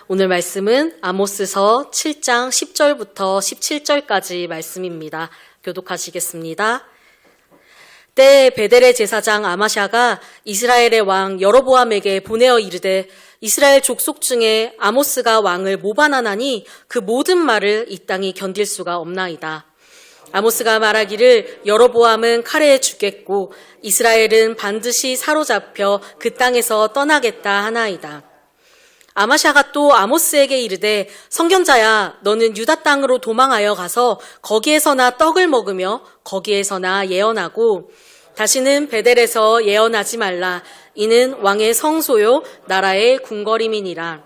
오늘 말씀은 아모스서 7장 10절부터 17절까지 말씀입니다. 교독하시겠습니다. 때에 베델의 제사장 아마샤가 이스라엘의 왕 여로보암에게 보내어 이르되 이스라엘 족속 중에 아모스가 왕을 모반하나니 그 모든 말을 이 땅이 견딜 수가 없나이다. 아모스가 말하기를 여로보암은 칼에 죽겠고 이스라엘은 반드시 사로잡혀 그 땅에서 떠나겠다 하나이다. 아마샤가 또 아모스에게 이르되 선견자야 너는 유다 땅으로 도망하여 가서 거기에서나 떡을 먹으며 거기에서나 예언하고 다시는 베델에서 예언하지 말라. 이는 왕의 성소요 나라의 궁궐임이니라.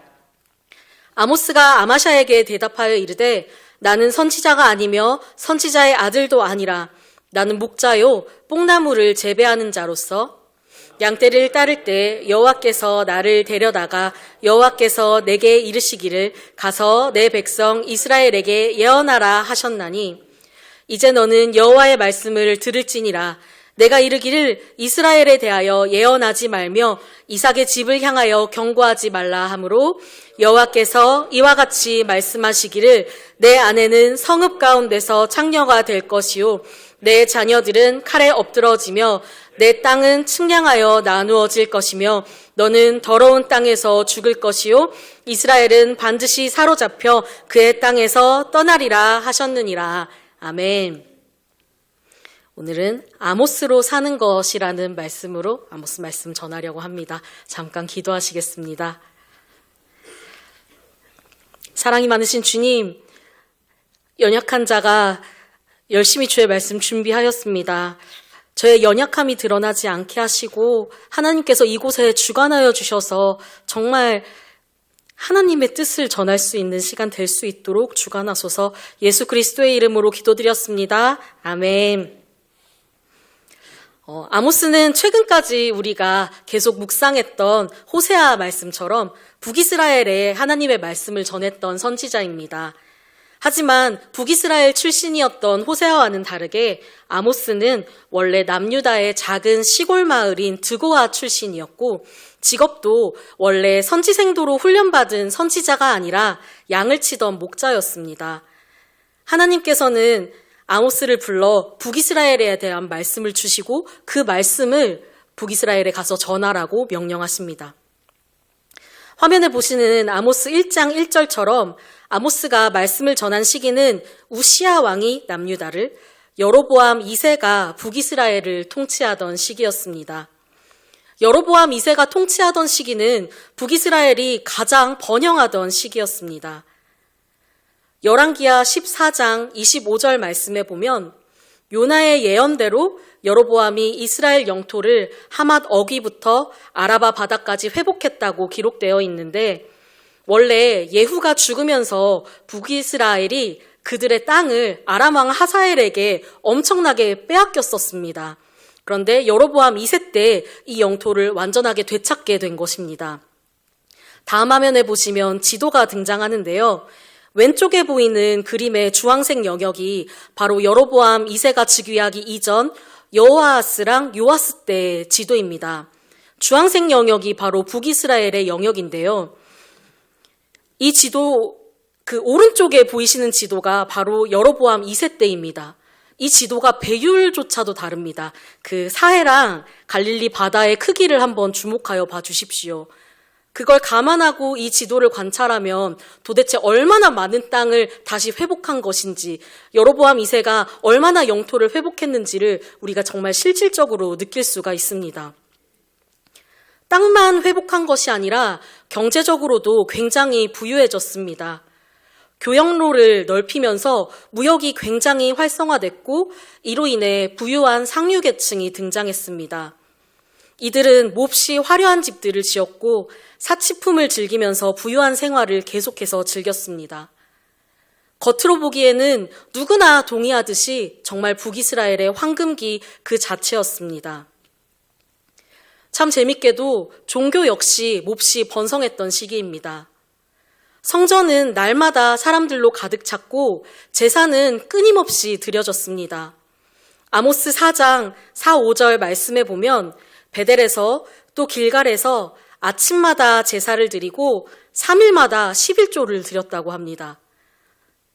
아모스가 아마샤에게 대답하여 이르되 나는 선지자가 아니며 선지자의 아들도 아니라 나는 목자요 뽕나무를 재배하는 자로서 양떼를 따를 때 여호와께서 나를 데려다가 여호와께서 내게 이르시기를 가서 내 백성 이스라엘에게 예언하라 하셨나니 이제 너는 여호와의 말씀을 들을지니라. 내가 이르기를 이스라엘에 대하여 예언하지 말며 이삭의 집을 향하여 경고하지 말라 하므로 여호와께서 이와 같이 말씀하시기를 내 아내는 성읍 가운데서 창녀가 될 것이요 내 자녀들은 칼에 엎드러지며 내 땅은 측량하여 나누어질 것이며 너는 더러운 땅에서 죽을 것이요 이스라엘은 반드시 사로잡혀 그의 땅에서 떠나리라 하셨느니라. 아멘. 오늘은 아모스로 사는 것이라는 말씀으로 아모스 말씀 전하려고 합니다. 잠깐 기도하시겠습니다. 사랑이 많으신 주님, 연약한 자가 열심히 주의 말씀 준비하였습니다. 저의 연약함이 드러나지 않게 하시고 하나님께서 이곳에 주관하여 주셔서 정말 하나님의 뜻을 전할 수 있는 시간 될 수 있도록 주관하소서. 예수 그리스도의 이름으로 기도드렸습니다. 아멘. 아모스는 최근까지 우리가 계속 묵상했던 호세아 말씀처럼 북이스라엘에 하나님의 말씀을 전했던 선지자입니다. 하지만 북이스라엘 출신이었던 호세아와는 다르게 아모스는 원래 남유다의 작은 시골 마을인 드고아 출신이었고 직업도 원래 선지생도로 훈련받은 선지자가 아니라 양을 치던 목자였습니다. 하나님께서는 아모스를 불러 북이스라엘에 대한 말씀을 주시고 그 말씀을 북이스라엘에 가서 전하라고 명령하십니다. 화면에 보시는 아모스 1장 1절처럼 아모스가 말씀을 전한 시기는 우시야 왕이 남유다를, 여로보암 2세가 북이스라엘을 통치하던 시기였습니다. 여로보암 2세가 통치하던 시기는 북이스라엘이 가장 번영하던 시기였습니다. 열왕기하 14장 25절 말씀에 보면 요나의 예언대로 여로보암이 이스라엘 영토를 하맛 어귀부터 아라바 바다까지 회복했다고 기록되어 있는데 원래 예후가 죽으면서 북이스라엘이 그들의 땅을 아람 왕 하사엘에게 엄청나게 빼앗겼었습니다. 그런데 여로보암 2세 때 이 영토를 완전하게 되찾게 된 것입니다. 다음 화면에 보시면 지도가 등장하는데요. 왼쪽에 보이는 그림의 주황색 영역이 바로 여로보암 2세가 즉위하기 이전 여호아하스랑 요아스 때의 지도입니다. 주황색 영역이 바로 북이스라엘의 영역인데요. 이 지도, 그 오른쪽에 보이시는 지도가 바로 여로보암 2세 때입니다. 이 지도가 배율조차도 다릅니다. 그 사해랑 갈릴리 바다의 크기를 한번 주목하여 봐주십시오. 그걸 감안하고 이 지도를 관찰하면 도대체 얼마나 많은 땅을 다시 회복한 것인지, 여로보암 2세가 얼마나 영토를 회복했는지를 우리가 정말 실질적으로 느낄 수가 있습니다. 땅만 회복한 것이 아니라 경제적으로도 굉장히 부유해졌습니다. 교역로를 넓히면서 무역이 굉장히 활성화됐고 이로 인해 부유한 상류계층이 등장했습니다. 이들은 몹시 화려한 집들을 지었고 사치품을 즐기면서 부유한 생활을 계속해서 즐겼습니다. 겉으로 보기에는 누구나 동의하듯이 정말 북이스라엘의 황금기 그 자체였습니다. 참 재밌게도 종교 역시 몹시 번성했던 시기입니다. 성전은 날마다 사람들로 가득 찼고 제사는 끊임없이 드려졌습니다. 아모스 4장 4, 5절 말씀에 보면 베델에서 또 길갈에서 아침마다 제사를 드리고 3일마다 11조를 드렸다고 합니다.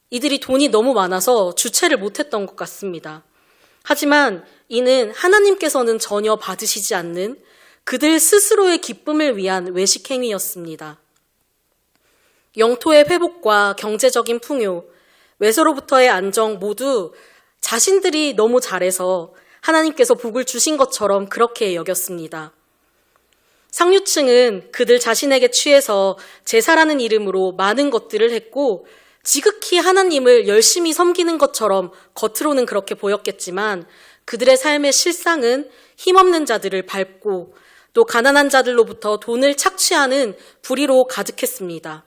이들이 돈이 너무 많아서 주체를 못했던 것 같습니다. 하지만 이는 하나님께서는 전혀 받으시지 않는 그들 스스로의 기쁨을 위한 외식행위였습니다. 영토의 회복과 경제적인 풍요, 외서로부터의 안정 모두 자신들이 너무 잘해서 하나님께서 복을 주신 것처럼 그렇게 여겼습니다. 상류층은 그들 자신에게 취해서 제사라는 이름으로 많은 것들을 했고 지극히 하나님을 열심히 섬기는 것처럼 겉으로는 그렇게 보였겠지만 그들의 삶의 실상은 힘없는 자들을 밟고 또 가난한 자들로부터 돈을 착취하는 불의로 가득했습니다.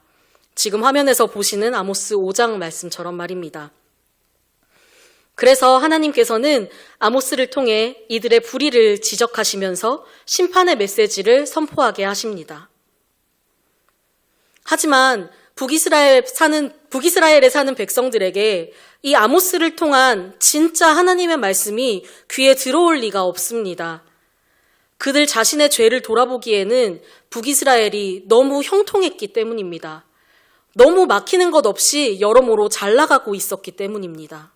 지금 화면에서 보시는 아모스 5장 말씀처럼 말입니다. 그래서 하나님께서는 아모스를 통해 이들의 불의를 지적하시면서 심판의 메시지를 선포하게 하십니다. 하지만 북이스라엘에 사는 백성들에게 이 아모스를 통한 진짜 하나님의 말씀이 귀에 들어올 리가 없습니다. 그들 자신의 죄를 돌아보기에는 북이스라엘이 너무 형통했기 때문입니다. 너무 막히는 것 없이 여러모로 잘 나가고 있었기 때문입니다.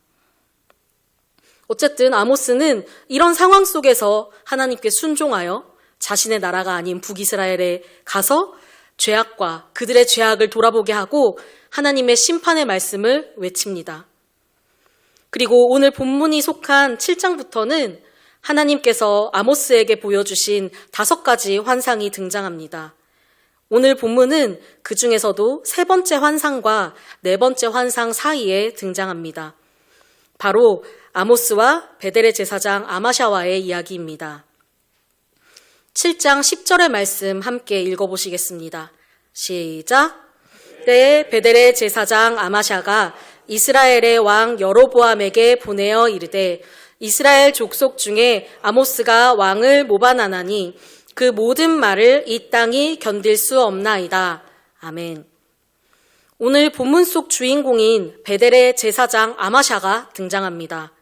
어쨌든 아모스는 이런 상황 속에서 하나님께 순종하여 자신의 나라가 아닌 북이스라엘에 가서 죄악과 그들의 죄악을 돌아보게 하고 하나님의 심판의 말씀을 외칩니다. 그리고 오늘 본문이 속한 7장부터는 하나님께서 아모스에게 보여주신 5가지 환상이 등장합니다. 오늘 본문은 그 중에서도 3번째 환상과 4번째 환상 사이에 등장합니다. 바로 아모스와 베델의 제사장 아마샤와의 이야기입니다. 7장 10절의 말씀 함께 읽어보시겠습니다. 시작! 때에 베델의 제사장 아마샤가 이스라엘의 왕 여로보암에게 보내어 이르되 이스라엘 족속 중에 아모스가 왕을 모반하나니 그 모든 말을 이 땅이 견딜 수 없나이다. 아멘. 오늘 본문 속 주인공인 베델의 제사장 아마샤가 등장합니다.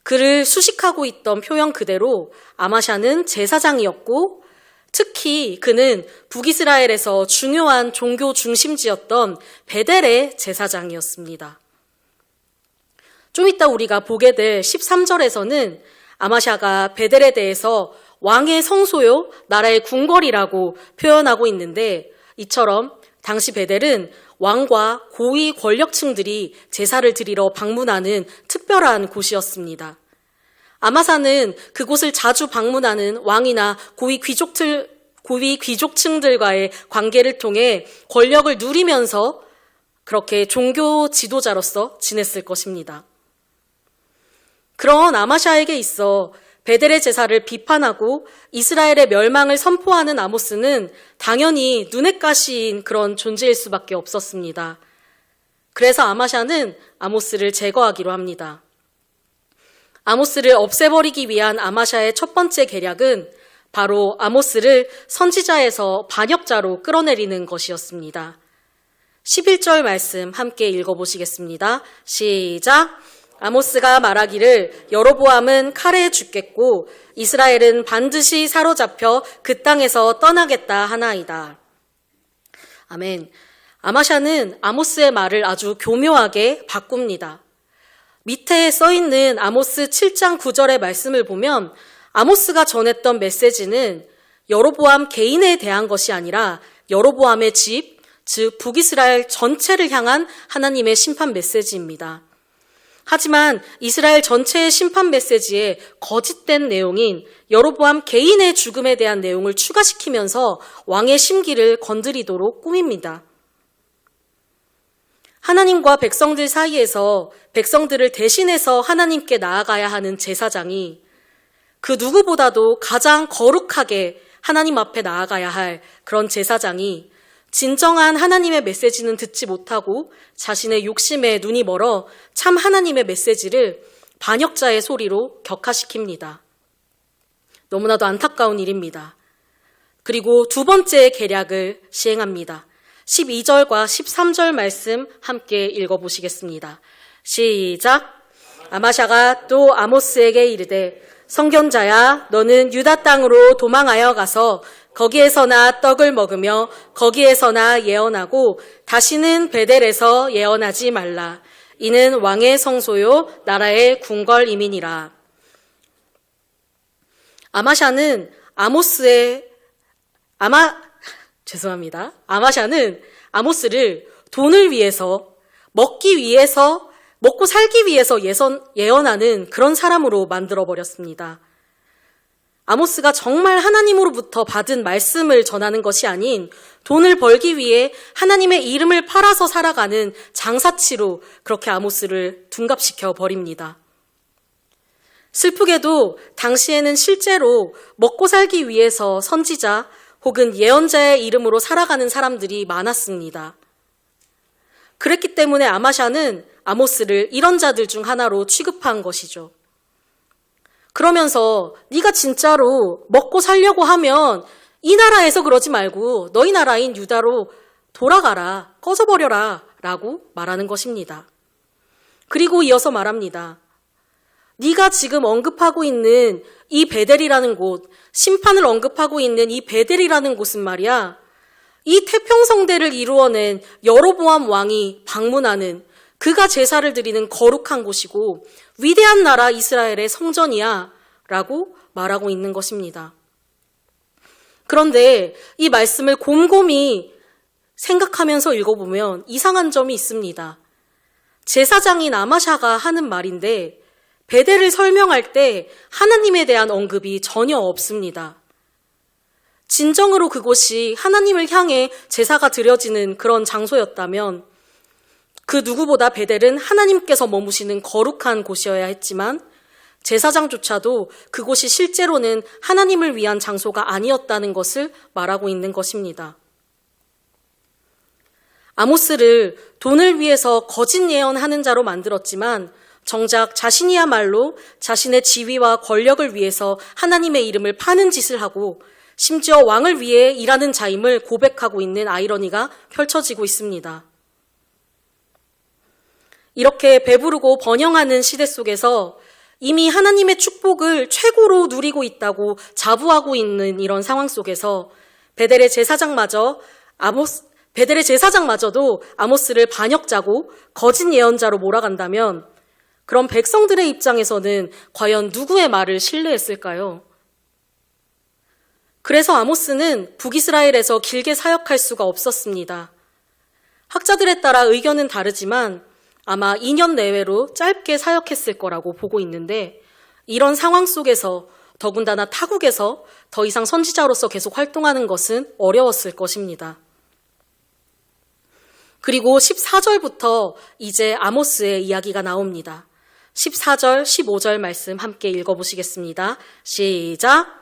그를 수식하고 있던 표현 그대로 아마샤는 제사장이었고 특히 그는 북이스라엘에서 중요한 종교 중심지였던 베델의 제사장이었습니다. 좀 이따 우리가 보게 될 13절에서는 아마샤가 베델에 대해서 왕의 성소요, 나라의 궁궐이라고 표현하고 있는데 이처럼 당시 베델은 왕과 고위 권력층들이 제사를 드리러 방문하는 특별한 곳이었습니다. 아마사는 그곳을 자주 방문하는 왕이나 고위 귀족층들과의 관계를 통해 권력을 누리면서 그렇게 종교 지도자로서 지냈을 것입니다. 그런 아마샤에게 있어 베델의 제사를 비판하고 이스라엘의 멸망을 선포하는 아모스는 당연히 눈엣 가시인 그런 존재일 수밖에 없었습니다. 그래서 아마샤는 아모스를 제거하기로 합니다. 아모스를 없애버리기 위한 아마샤의 첫 번째 계략은 바로 아모스를 선지자에서 반역자로 끌어내리는 것이었습니다. 11절 말씀 함께 읽어보시겠습니다. 시작! 아모스가 말하기를 여로보암은 칼에 죽겠고 이스라엘은 반드시 사로잡혀 그 땅에서 떠나겠다 하나이다. 아멘. 아마샤는 아모스의 말을 아주 교묘하게 바꿉니다. 밑에 써있는 아모스 7장 9절의 말씀을 보면 아모스가 전했던 메시지는 여로보암 개인에 대한 것이 아니라 여로보암의 집, 즉 북이스라엘 전체를 향한 하나님의 심판 메시지입니다. 하지만 이스라엘 전체의 심판 메시지에 거짓된 내용인 여로보암 개인의 죽음에 대한 내용을 추가시키면서 왕의 심기를 건드리도록 꾸밉니다. 하나님과 백성들 사이에서 백성들을 대신해서 하나님께 나아가야 하는 제사장이 그 누구보다도 가장 거룩하게 하나님 앞에 나아가야 할 그런 제사장이 진정한 하나님의 메시지는 듣지 못하고 자신의 욕심에 눈이 멀어 참 하나님의 메시지를 반역자의 소리로 격화시킵니다. 너무나도 안타까운 일입니다. 그리고 두 번째 계략을 시행합니다. 12절과 13절 말씀 함께 읽어보시겠습니다. 시작! 아마샤가 또 아모스에게 이르되 선견자야 너는 유다 땅으로 도망하여 가서 거기에서나 떡을 먹으며 거기에서나 예언하고 다시는 베델에서 예언하지 말라. 이는 왕의 성소요 나라의 궁궐임이니라. 아마샤는 아모스를 돈을 위해서, 먹고 살기 위해서 예언하는 그런 사람으로 만들어버렸습니다. 아모스가 정말 하나님으로부터 받은 말씀을 전하는 것이 아닌 돈을 벌기 위해 하나님의 이름을 팔아서 살아가는 장사치로 그렇게 아모스를 둔갑시켜 버립니다. 슬프게도 당시에는 실제로 먹고 살기 위해서 선지자 혹은 예언자의 이름으로 살아가는 사람들이 많았습니다. 그랬기 때문에 아마샤는 아모스를 이런 자들 중 하나로 취급한 것이죠. 그러면서 네가 진짜로 먹고 살려고 하면 이 나라에서 그러지 말고 너희 나라인 유다로 돌아가라, 꺼져버려라 라고 말하는 것입니다. 그리고 이어서 말합니다. 네가 지금 언급하고 있는 이 베델이라는 곳, 심판을 언급하고 있는 이 베델이라는 곳은 말이야, 이 태평성대를 이루어낸 여로보암 왕이 방문하는, 그가 제사를 드리는 거룩한 곳이고 위대한 나라 이스라엘의 성전이야 라고 말하고 있는 것입니다. 그런데 이 말씀을 곰곰이 생각하면서 읽어보면 이상한 점이 있습니다. 제사장인 아마샤가 하는 말인데 베델을 설명할 때 하나님에 대한 언급이 전혀 없습니다. 진정으로 그곳이 하나님을 향해 제사가 드려지는 그런 장소였다면 그 누구보다 베델은 하나님께서 머무시는 거룩한 곳이어야 했지만 제사장조차도 그곳이 실제로는 하나님을 위한 장소가 아니었다는 것을 말하고 있는 것입니다. 아모스를 돈을 위해서 거짓 예언하는 자로 만들었지만 정작 자신이야말로 자신의 지위와 권력을 위해서 하나님의 이름을 파는 짓을 하고 심지어 왕을 위해 일하는 자임을 고백하고 있는 아이러니가 펼쳐지고 있습니다. 이렇게 배부르고 번영하는 시대 속에서 이미 하나님의 축복을 최고로 누리고 있다고 자부하고 있는 이런 상황 속에서 베델의 제사장마저도 아모스를 반역자고 거짓 예언자로 몰아간다면 그럼 백성들의 입장에서는 과연 누구의 말을 신뢰했을까요? 그래서 아모스는 북이스라엘에서 길게 사역할 수가 없었습니다. 학자들에 따라 의견은 다르지만 아마 2년 내외로 짧게 사역했을 거라고 보고 있는데 이런 상황 속에서 더군다나 타국에서 더 이상 선지자로서 계속 활동하는 것은 어려웠을 것입니다. 그리고 14절부터 이제 아모스의 이야기가 나옵니다. 14절, 15절 말씀 함께 읽어보시겠습니다. 시작!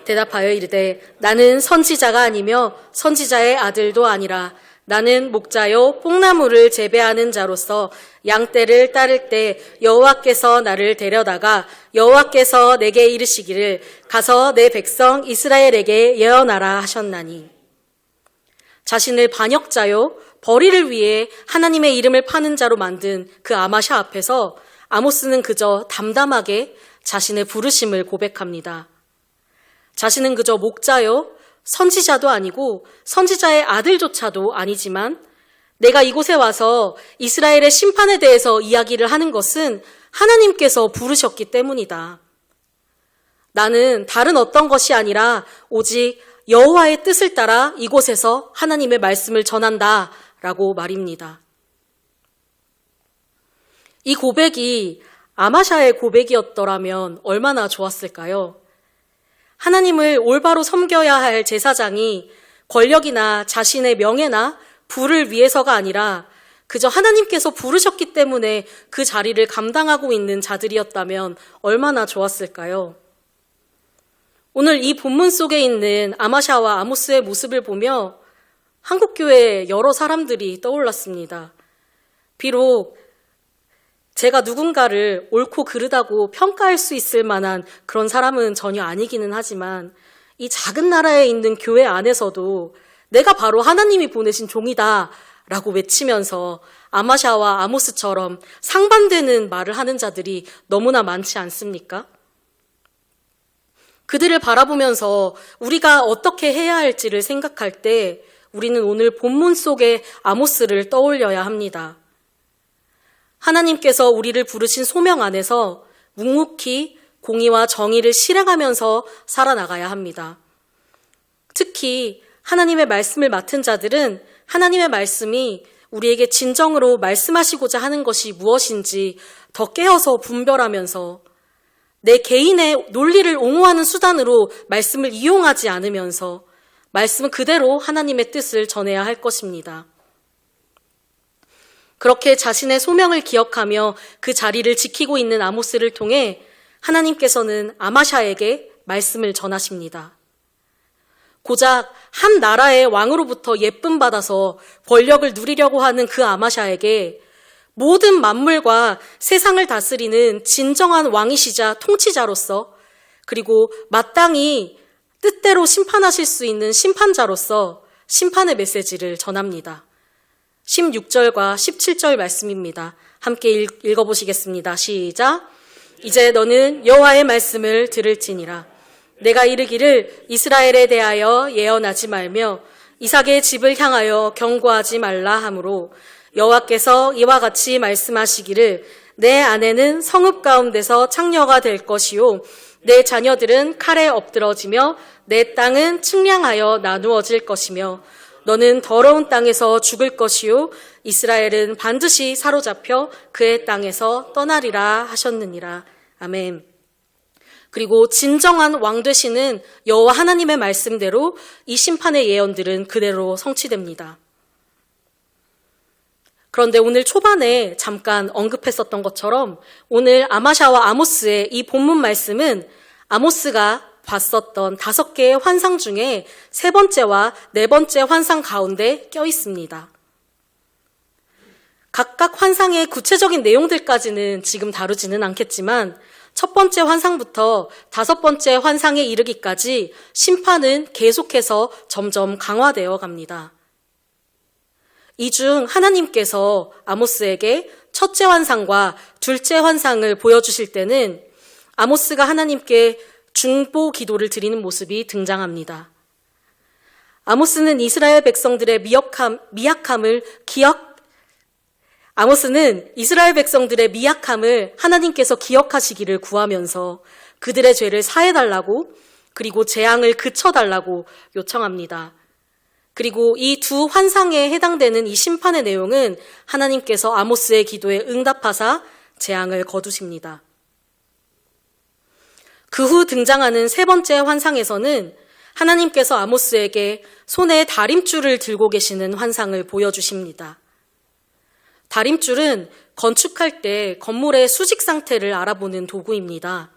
대답하여 이르되 나는 선지자가 아니며 선지자의 아들도 아니라 나는 목자요 뽕나무를 재배하는 자로서 양떼를 따를 때 여호와께서 나를 데려다가 여호와께서 내게 이르시기를 가서 내 백성 이스라엘에게 예언하라 하셨나니. 자신을 반역자요 벌이를 위해 하나님의 이름을 파는 자로 만든 그 아마샤 앞에서 아모스는 그저 담담하게 자신의 부르심을 고백합니다. 자신은 그저 목자요 선지자도 아니고 선지자의 아들조차도 아니지만 내가 이곳에 와서 이스라엘의 심판에 대해서 이야기를 하는 것은 하나님께서 부르셨기 때문이다. 나는 다른 어떤 것이 아니라 오직 여호와의 뜻을 따라 이곳에서 하나님의 말씀을 전한다 라고 말입니다. 이 고백이 아마샤의 고백이었더라면 얼마나 좋았을까요? 하나님을 올바로 섬겨야 할 제사장이 권력이나 자신의 명예나 부를 위해서가 아니라 그저 하나님께서 부르셨기 때문에 그 자리를 감당하고 있는 자들이었다면 얼마나 좋았을까요? 오늘 이 본문 속에 있는 아마샤와 아모스의 모습을 보며 한국교회의 여러 사람들이 떠올랐습니다. 비록 제가 누군가를 옳고 그르다고 평가할 수 있을 만한 그런 사람은 전혀 아니기는 하지만 이 작은 나라에 있는 교회 안에서도 내가 바로 하나님이 보내신 종이다 라고 외치면서 아마샤와 아모스처럼 상반되는 말을 하는 자들이 너무나 많지 않습니까? 그들을 바라보면서 우리가 어떻게 해야 할지를 생각할 때 우리는 오늘 본문 속의 아모스를 떠올려야 합니다. 하나님께서 우리를 부르신 소명 안에서 묵묵히 공의와 정의를 실행하면서 살아나가야 합니다. 특히 하나님의 말씀을 맡은 자들은 하나님의 말씀이 우리에게 진정으로 말씀하시고자 하는 것이 무엇인지 더 깨어서 분별하면서 내 개인의 논리를 옹호하는 수단으로 말씀을 이용하지 않으면서 말씀 그대로 하나님의 뜻을 전해야 할 것입니다. 그렇게 자신의 소명을 기억하며 그 자리를 지키고 있는 아모스를 통해 하나님께서는 아마샤에게 말씀을 전하십니다. 고작 한 나라의 왕으로부터 예쁨 받아서 권력을 누리려고 하는 그 아마샤에게 모든 만물과 세상을 다스리는 진정한 왕이시자 통치자로서 그리고 마땅히 뜻대로 심판하실 수 있는 심판자로서 심판의 메시지를 전합니다. 16절과 17절 말씀입니다. 함께 읽어보시겠습니다. 시작. 이제 너는 여호와의 말씀을 들을지니라. 내가 이르기를 이스라엘에 대하여 예언하지 말며 이삭의 집을 향하여 경고하지 말라 하므로 여호와께서 이와 같이 말씀하시기를 내 아내는 성읍 가운데서 창녀가 될 것이요 내 자녀들은 칼에 엎드러지며 내 땅은 측량하여 나누어질 것이며 너는 더러운 땅에서 죽을 것이요 이스라엘은 반드시 사로잡혀 그의 땅에서 떠나리라 하셨느니라. 아멘. 그리고 진정한 왕 되시는 여호와 하나님의 말씀대로 이 심판의 예언들은 그대로 성취됩니다. 그런데 오늘 초반에 잠깐 언급했었던 것처럼 오늘 아마샤와 아모스의 이 본문 말씀은 아모스가 봤었던 5개의 환상 중에 3번째와 4번째 환상 가운데 껴 있습니다. 각각 환상의 구체적인 내용들까지는 지금 다루지는 않겠지만 첫 번째 환상부터 5번째 환상에 이르기까지 심판은 계속해서 점점 강화되어 갑니다. 이 중 하나님께서 아모스에게 첫째 환상과 둘째 환상을 보여주실 때는 아모스가 하나님께 중보 기도를 드리는 모습이 등장합니다. 아모스는 이스라엘 백성들의 미약함을 하나님께서 기억하시기를 구하면서 그들의 죄를 사해달라고 그리고 재앙을 그쳐달라고 요청합니다. 그리고 이 두 환상에 해당되는 이 심판의 내용은 하나님께서 아모스의 기도에 응답하사 재앙을 거두십니다. 그 후 등장하는 3번째 환상에서는 하나님께서 아모스에게 손에 다림줄을 들고 계시는 환상을 보여주십니다. 다림줄은 건축할 때 건물의 수직 상태를 알아보는 도구입니다.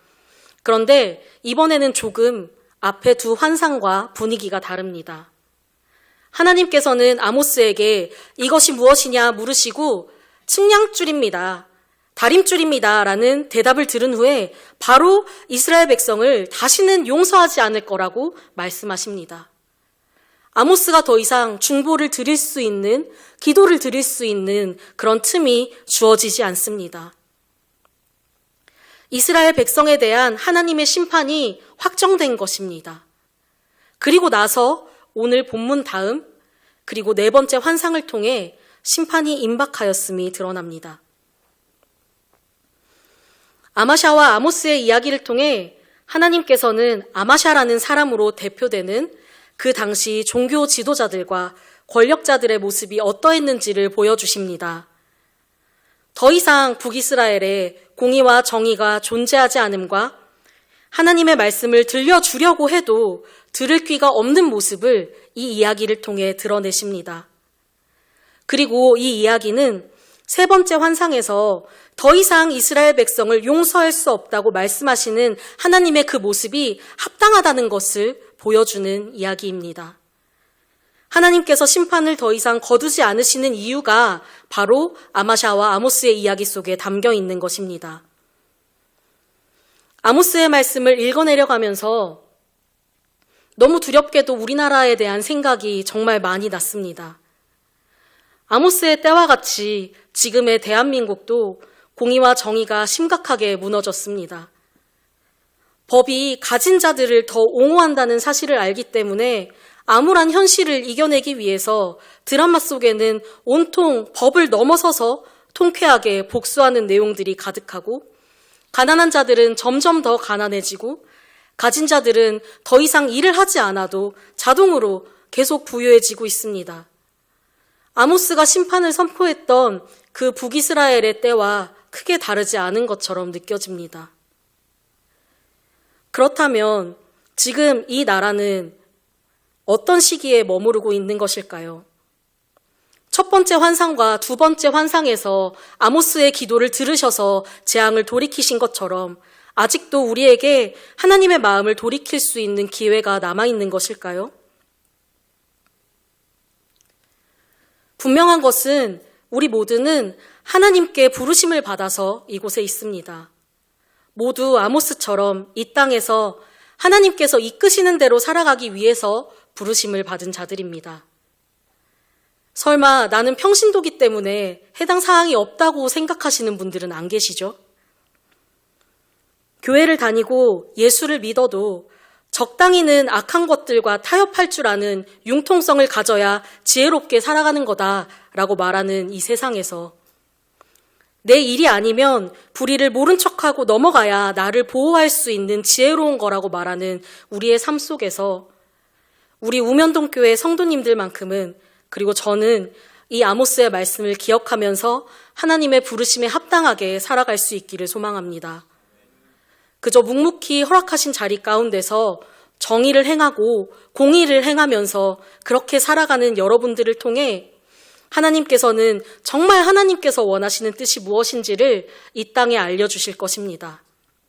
그런데 이번에는 조금 앞에 두 환상과 분위기가 다릅니다. 하나님께서는 아모스에게 이것이 무엇이냐 물으시고 측량줄입니다. 다림줄입니다. 라는 대답을 들은 후에 바로 이스라엘 백성을 다시는 용서하지 않을 거라고 말씀하십니다. 아모스가 더 이상 중보를 드릴 수 있는, 기도를 드릴 수 있는 그런 틈이 주어지지 않습니다. 이스라엘 백성에 대한 하나님의 심판이 확정된 것입니다. 그리고 나서 오늘 본문 다음, 그리고 4번째 환상을 통해 심판이 임박하였음이 드러납니다. 아마샤와 아모스의 이야기를 통해 하나님께서는 아마샤라는 사람으로 대표되는 그 당시 종교 지도자들과 권력자들의 모습이 어떠했는지를 보여주십니다. 더 이상 북이스라엘에 공의와 정의가 존재하지 않음과 하나님의 말씀을 들려주려고 해도 들을 귀가 없는 모습을 이 이야기를 통해 드러내십니다. 그리고 이 이야기는 3번째 환상에서 더 이상 이스라엘 백성을 용서할 수 없다고 말씀하시는 하나님의 그 모습이 합당하다는 것을 보여주는 이야기입니다. 하나님께서 심판을 더 이상 거두지 않으시는 이유가 바로 아마샤와 아모스의 이야기 속에 담겨 있는 것입니다. 아모스의 말씀을 읽어내려가면서 너무 두렵게도 우리나라에 대한 생각이 정말 많이 났습니다. 아모스의 때와 같이 지금의 대한민국도 공의와 정의가 심각하게 무너졌습니다. 법이 가진 자들을 더 옹호한다는 사실을 알기 때문에 암울한 현실을 이겨내기 위해서 드라마 속에는 온통 법을 넘어서서 통쾌하게 복수하는 내용들이 가득하고, 가난한 자들은 점점 더 가난해지고 가진 자들은 더 이상 일을 하지 않아도 자동으로 계속 부유해지고 있습니다. 아모스가 심판을 선포했던 그 북이스라엘의 때와 크게 다르지 않은 것처럼 느껴집니다. 그렇다면 지금 이 나라는 어떤 시기에 머무르고 있는 것일까요? 첫 번째 환상과 두 번째 환상에서 아모스의 기도를 들으셔서 재앙을 돌이키신 것처럼 아직도 우리에게 하나님의 마음을 돌이킬 수 있는 기회가 남아있는 것일까요? 분명한 것은 우리 모두는 하나님께 부르심을 받아서 이곳에 있습니다. 모두 아모스처럼 이 땅에서 하나님께서 이끄시는 대로 살아가기 위해서 부르심을 받은 자들입니다. 설마 나는 평신도기 때문에 해당 사항이 없다고 생각하시는 분들은 안 계시죠? 교회를 다니고 예수를 믿어도 적당히는 악한 것들과 타협할 줄 아는 융통성을 가져야 지혜롭게 살아가는 거다라고 말하는 이 세상에서 내 일이 아니면 불의를 모른 척하고 넘어가야 나를 보호할 수 있는 지혜로운 거라고 말하는 우리의 삶 속에서 우리 우면동교회 성도님들만큼은, 그리고 저는 이 아모스의 말씀을 기억하면서 하나님의 부르심에 합당하게 살아갈 수 있기를 소망합니다. 그저 묵묵히 허락하신 자리 가운데서 정의를 행하고 공의를 행하면서 그렇게 살아가는 여러분들을 통해 하나님께서는 정말 하나님께서 원하시는 뜻이 무엇인지를 이 땅에 알려주실 것입니다.